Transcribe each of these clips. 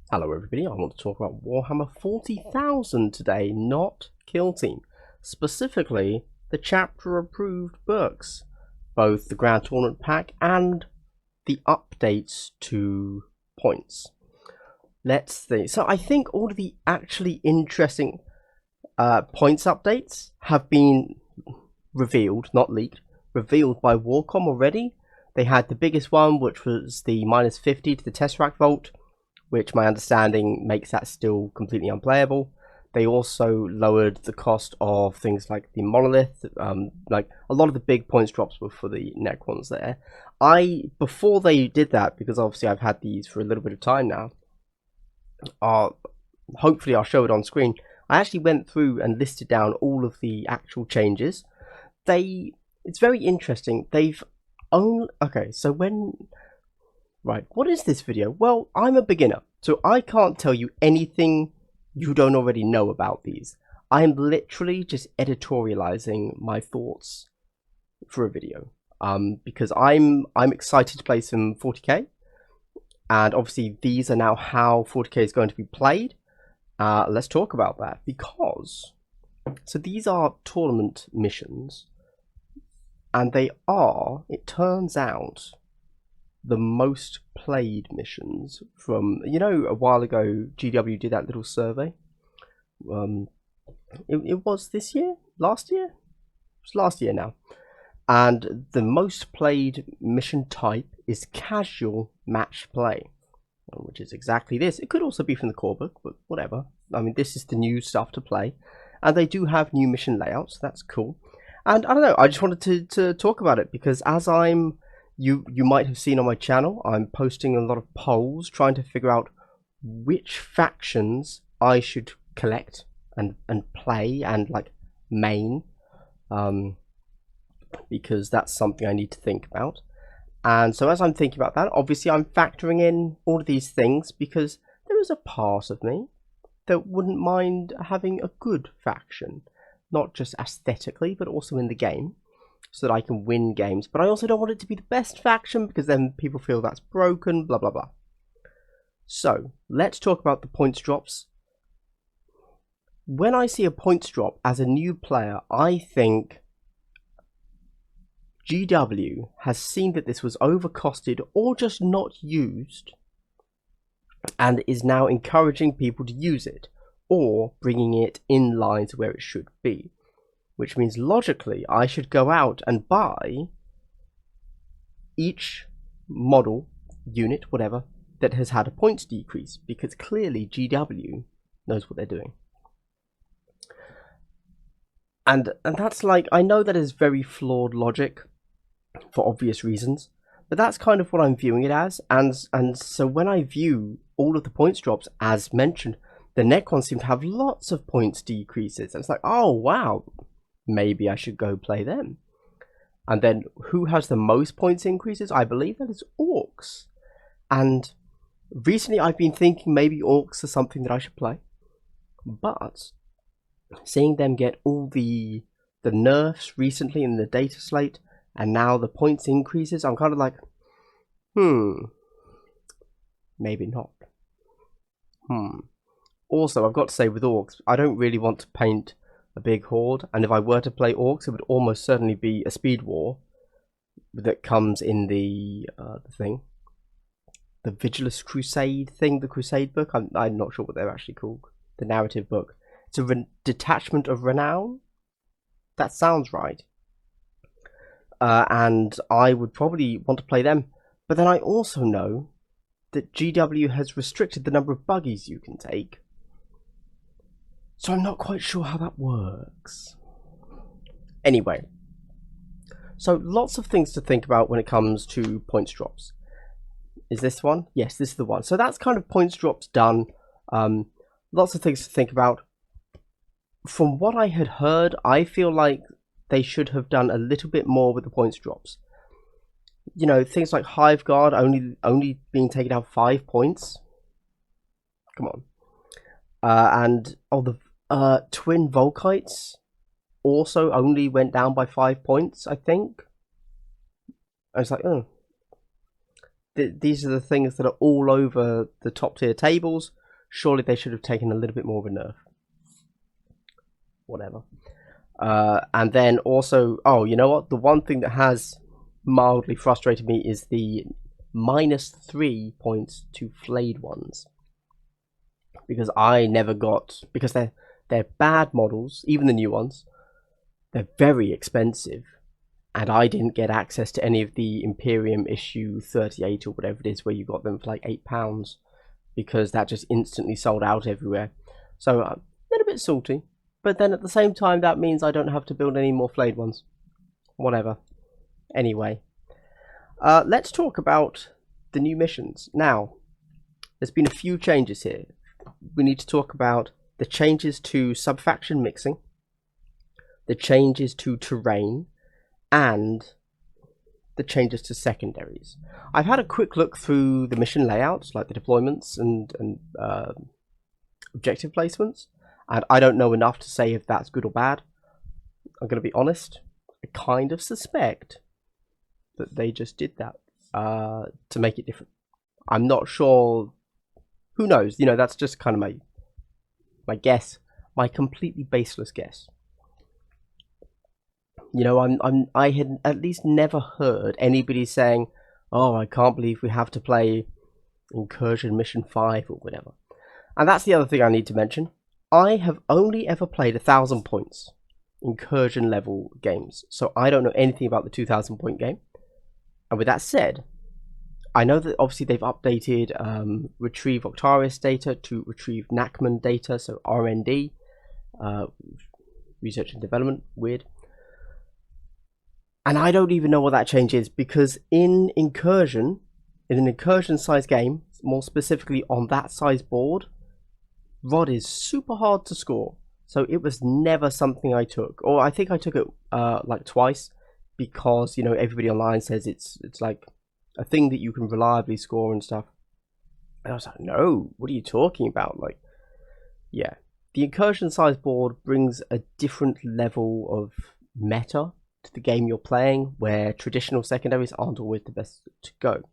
Hello everybody, I want to talk about Warhammer 40,000 today, not Kill Team. Specifically, the chapter approved books, both the Grand Tournament Pack and the updates to points. Let's see. So I think all of the actually interesting points updates have been revealed, not leaked, revealed by Warcom already. They had the biggest one, which was the minus 50 to the Tesseract Vault, which my understanding makes that still completely unplayable. They also lowered the cost of things like the Monolith, like a lot of the big points drops were for the Necrons there. Before they did that, because obviously I've had these for a little bit of time now, hopefully I'll show it on screen. I actually went through and listed down all of the actual changes. It's very interesting. Okay, so right, what is this video? Well, I'm a beginner, so I can't tell you anything you don't already know about these. I'm literally just editorializing my thoughts for a video, because I'm excited to play some 40k, and obviously these are now how 40k is going to be played. Let's talk about that, because so these are tournament missions, and they are, it turns out, the most played missions from, a while ago GW did that little survey. It was this year? Last year? It was last year now. And the most played mission type is casual match play, which is exactly this. It could also be from the core book, but whatever. I mean, this is the new stuff to play. And they do have new mission layouts, so that's cool. And I don't know, I just wanted to talk about it, because as you might have seen on my channel, I'm posting a lot of polls trying to figure out which factions I should collect and play and like main, because that's something I need to think about. And so as I'm thinking about that, obviously I'm factoring in all of these things, because there is a part of me that wouldn't mind having a good faction, not just aesthetically but also in the game, so that I can win games. But I also don't want it to be the best faction, because then people feel that's broken, blah blah blah. So let's talk about the points drops. When I see a points drop as a new player, I think GW has seen that this was overcosted or just not used, and is now encouraging people to use it, or bringing it in line to where it should be. Which means logically I should go out and buy each model, unit, whatever, that has had a points decrease, because clearly GW knows what they're doing. And that's like, I know that is very flawed logic for obvious reasons, but that's kind of what I'm viewing it as. And so when I view all of the points drops, as mentioned, the Necrons seem to have lots of points decreases. And it's like, oh wow, maybe I should go play them. And then who has the most points increases? I believe that is Orcs. And recently I've been thinking maybe Orcs are something that I should play. But seeing them get all the nerfs recently in the data slate, and now the points increases, I'm kind of like, maybe not. Also, I've got to say with Orcs, I don't really want to paint a big horde, and if I were to play Orcs, it would almost certainly be a speed war that comes in the thing, the Vigilus Crusade thing, the Crusade book. I'm not sure what they're actually called. The narrative book. It's a detachment of renown. That sounds right. And I would probably want to play them. But then I also know that GW has restricted the number of buggies you can take. So I'm not quite sure how that works. Anyway, so lots of things to think about when it comes to points drops. Is this one? Yes, this is the one. So that's kind of points drops done. Lots of things to think about. From what I had heard, I feel like they should have done a little bit more with the points drops. Things like Hive Guard only being taken out 5 points. Come on. And the Twin Volkites also only went down by 5 points, I think. I was like, oh. these are the things that are all over the top tier tables. Surely they should have taken a little bit more of a nerf. Whatever. And then also, oh, you know what? The one thing that has mildly frustrated me is the -3 points to flayed ones. Because I never got, because they're bad models, even the new ones. They're very expensive, and I didn't get access to any of the Imperium issue 38 or whatever it is, where you got them for like £8, because that just instantly sold out everywhere. So a little bit salty, but then at the same time that means I don't have to build any more flayed ones. Whatever. Anyway, let's talk about the new missions. Now, there's been a few changes here. We need to talk about the changes to subfaction mixing, the changes to terrain, and the changes to secondaries. I've had a quick look through the mission layouts, like the deployments and objective placements, and I don't know enough to say if that's good or bad. I'm going to be honest, I kind of suspect that they just did that to make it different. I'm not sure. Who knows? You know, that's just kind of my guess, my completely baseless guess. You know, I had at least never heard anybody saying, "Oh, I can't believe we have to play Incursion Mission 5 or whatever." And that's the other thing I need to mention. I have only ever played 1,000 points Incursion level games, so I don't know anything about the 2,000 point game. And with that said, I know that obviously they've updated Retrieve Octarius data to Retrieve Nachman data, so R&D, Research and Development, weird. And I don't even know what that change is, because in Incursion, in an Incursion size game, more specifically on that size board, Rod is super hard to score. So it was never something I took, or I think I took it like twice, because, you know, everybody online says it's like a thing that you can reliably score and stuff. And I was like, no, what are you talking about? Like, yeah, the Incursion size board brings a different level of meta to the game you're playing, where traditional secondaries aren't always the best to go.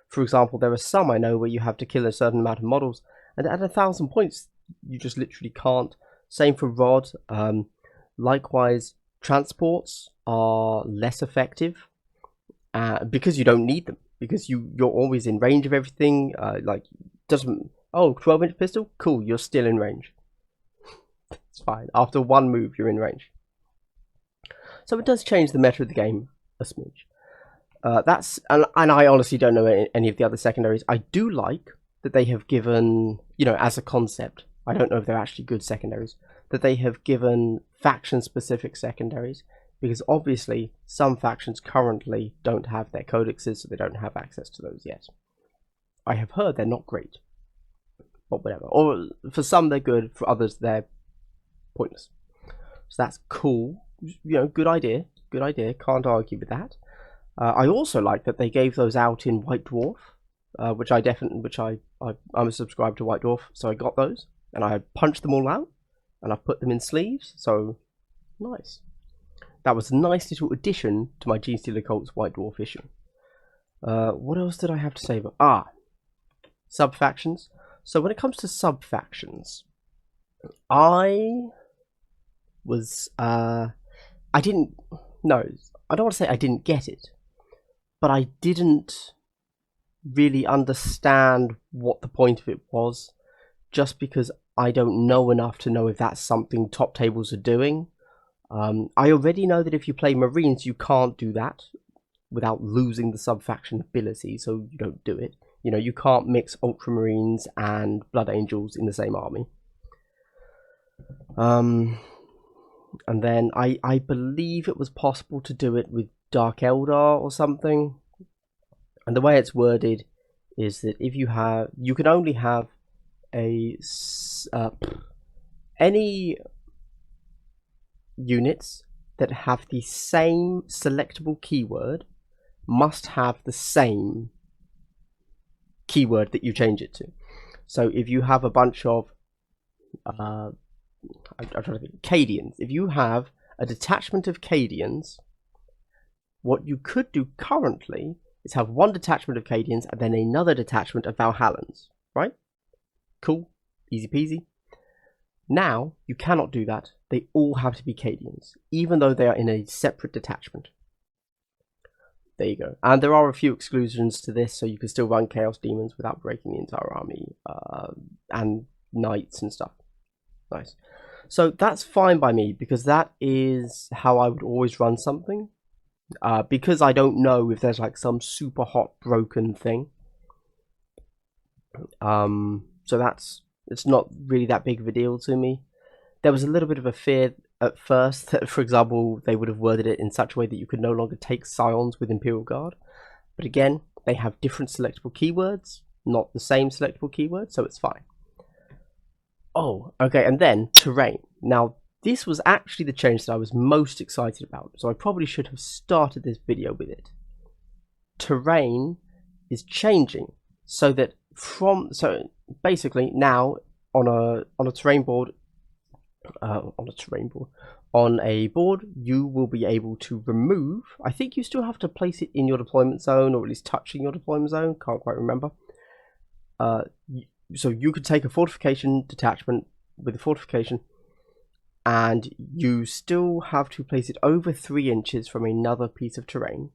For example, there are some I know where you have to kill a certain amount of models, and at 1,000 points you just literally can't. Same for Rod. Likewise, transports are less effective because you don't need them, because you're always in range of everything. Like, doesn't, oh, 12-inch pistol, cool, you're still in range. It's fine, after one move you're in range. So it does change the meta of the game a smidge. And I honestly don't know any of the other secondaries. I do like that they have given, you know, as a concept, I don't know if they're actually good secondaries, that they have given faction-specific secondaries, because obviously some factions currently don't have their codexes, so they don't have access to those yet. I have heard they're not great, but whatever. Or for some they're good, for others they're pointless. So that's cool. You know, good idea, can't argue with that. I also like that they gave those out in White Dwarf, I'm a subscriber to White Dwarf, so I got those, and I punched them all out, and I put them in sleeves, so nice. That was a nice little addition to my Gene Stealer Cult's White Dwarf issue. What else did I have to say about? Subfactions. So when it comes to subfactions, I don't want to say I didn't get it, but I didn't really understand what the point of it was, just because I don't know enough to know if that's something top tables are doing. I already know that if you play Marines, you can't do that without losing the subfaction ability, so you don't do it. You know, you can't mix Ultramarines and Blood Angels in the same army. And then I believe it was possible to do it with Dark Eldar or something. And the way it's worded is that if you can only have any units that have the same selectable keyword must have the same keyword that you change it to. So if you have a bunch of I'm trying to think, Cadians, if you have a detachment of Cadians, what you could do currently is have one detachment of Cadians and then another detachment of Valhallans, right? Cool, easy peasy. Now, you cannot do that. They all have to be Cadians, even though they are in a separate detachment. There you go. And there are a few exclusions to this, so you can still run Chaos Demons without breaking the entire army, and Knights and stuff. Nice. So that's fine by me, because that is how I would always run something. Because I don't know if there's like some super hot broken thing. So it's not really that big of a deal to me. There was a little bit of a fear at first that, for example, they would have worded it in such a way that you could no longer take Scions with Imperial Guard. But again, they have different selectable keywords, not the same selectable keywords, so it's fine. Oh, okay, and then terrain. Now, this was actually the change that I was most excited about, so I probably should have started this video with it. Terrain is changing so that so basically now on a terrain board, on a board, you will be able to remove. I think you still have to place it in your deployment zone, or at least touching your deployment zone. Can't quite remember. So you could take a fortification detachment with a fortification, and you still have to place it over 3 inches from another piece of terrain.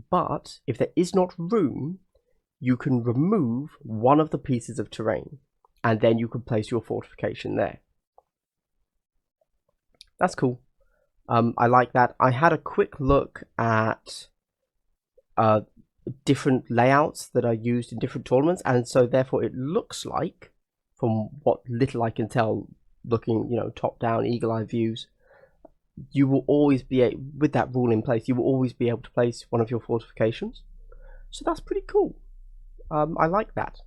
But if there is not room, you can remove one of the pieces of terrain, and then you can place your fortification there. That's cool. I like that. I had a quick look at different layouts that are used in different tournaments, and so therefore it looks like, from what little I can tell, looking, top down, eagle-eye views, you will always be with that rule in place, you will always be able to place one of your fortifications. So that's pretty cool. I like that.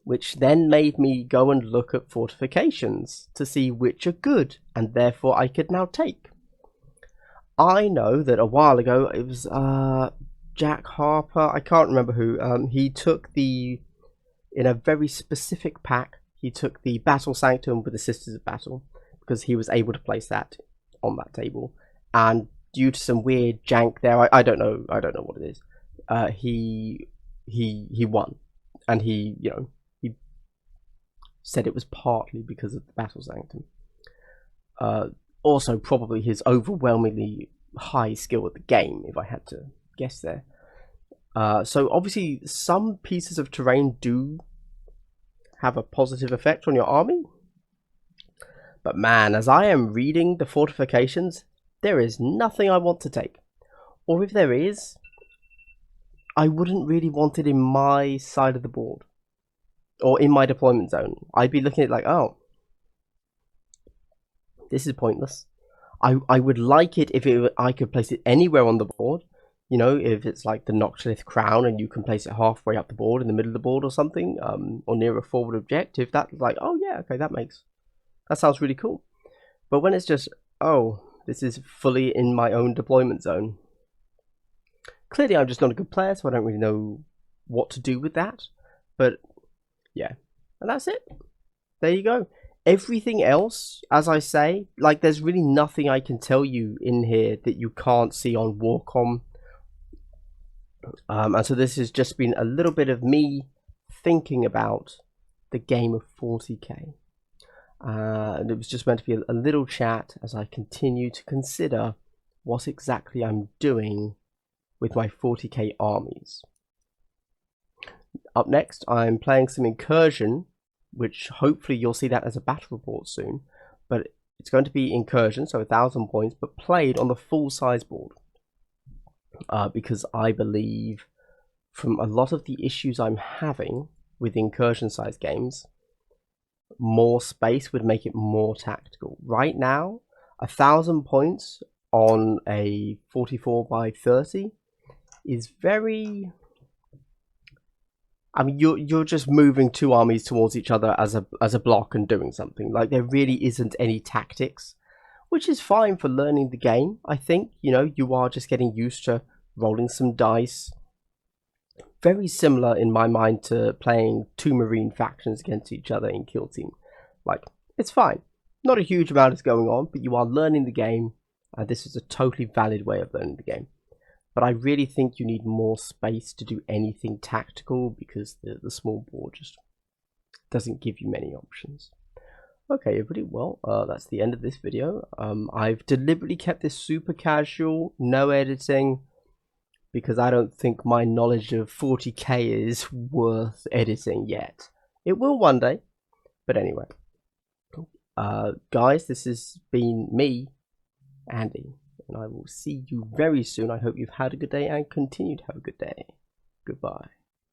Which then made me go and look at fortifications to see which are good, and therefore I could now take. I know that a while ago, it was Jack Harper, I can't remember who, he took in a very specific pack, he took the Battle Sanctum with the Sisters of Battle, because he was able to place that on that table, and due to some weird jank there, I don't know what it is, he won, and he said it was partly because of the Battle Sanctum. Also, probably his overwhelmingly high skill at the game, if I had to guess there. So obviously, some pieces of terrain do have a positive effect on your army. But man, as I am reading the fortifications, there is nothing I want to take. Or if there is, I wouldn't really want it in my side of the board. Or in my deployment zone. I'd be looking at it like, oh, this is pointless. I would like it if I could place it anywhere on the board. If it's like the Noctilith Crown and you can place it halfway up the board, in the middle of the board or something, or near a forward objective, that's like, oh yeah, okay, that sounds really cool. But when it's just, oh, this is fully in my own deployment zone. Clearly I'm just not a good player, so I don't really know what to do with that. But yeah, and that's it. There you go. Everything else, as I say, like there's really nothing I can tell you in here that you can't see on Warcom. And so this has just been a little bit of me thinking about the game of 40k. And it was just meant to be a little chat as I continue to consider what exactly I'm doing with my 40k armies. Up next, I'm playing some Incursion, which hopefully you'll see that as a battle report soon. But it's going to be Incursion, so 1,000 points, but played on the full-size board. Because I believe, from a lot of the issues I'm having with Incursion-sized games, more space would make it more tactical. Right now, 1,000 points on a 44 by 30 is very... I mean, you're just moving 2 armies towards each other as a block and doing something. Like, there really isn't any tactics, which is fine for learning the game. I think, you are just getting used to rolling some dice. Very similar in my mind to playing 2 Marine factions against each other in Kill Team. Like, it's fine. Not a huge amount is going on, but you are learning the game, and this is a totally valid way of learning the game. but I really think you need more space to do anything tactical because the small board just doesn't give you many options. Okay, everybody, well, that's the end of this video. I've deliberately kept this super casual, no editing, because I don't think my knowledge of 40k is worth editing yet. It will one day, but anyway. Guys, this has been me, Andy, and I will see you very soon. I hope you've had a good day and continue to have a good day. Goodbye.